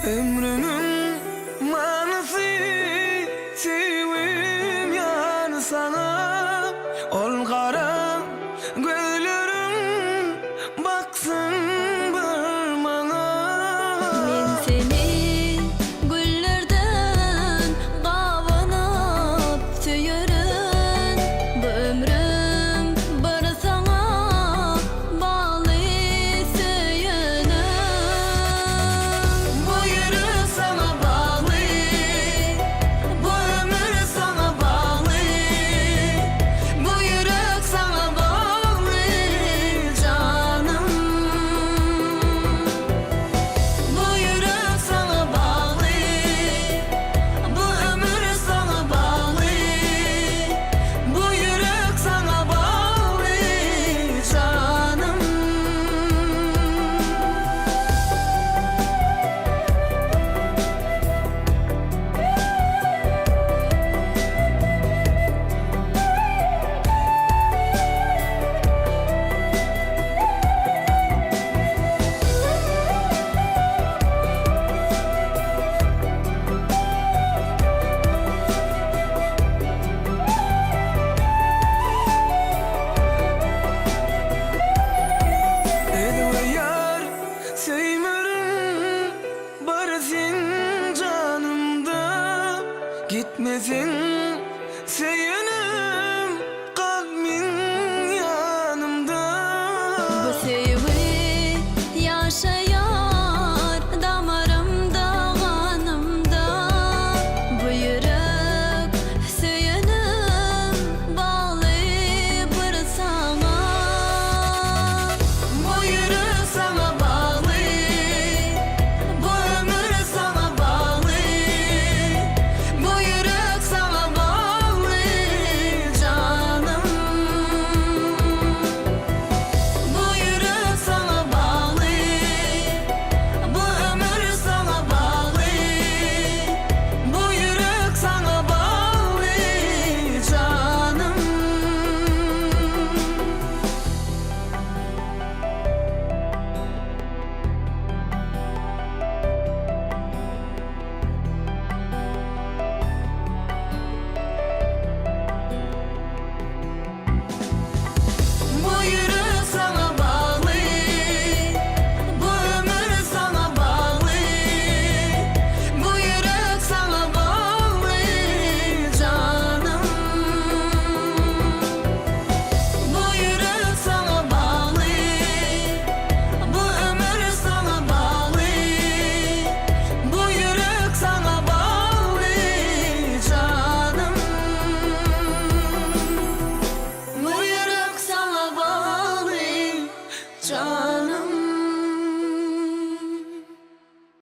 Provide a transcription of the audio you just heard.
Ömrümün manası sevim yani sana. Ol kara gözlerim baksın bir bana. Men seni güllerden gavanap söyörün. Bu ömrüm bara sana bağlı söyönüm. Bu yürü sana bağlı, bu ömür sana bağlı, bu yürek sana bağlı canım. Bu yürek sana bağlı, bu ömür sana bağlı, bu yürek sana bağlı canım. Yar sevmerim barısın canımda, gitmesin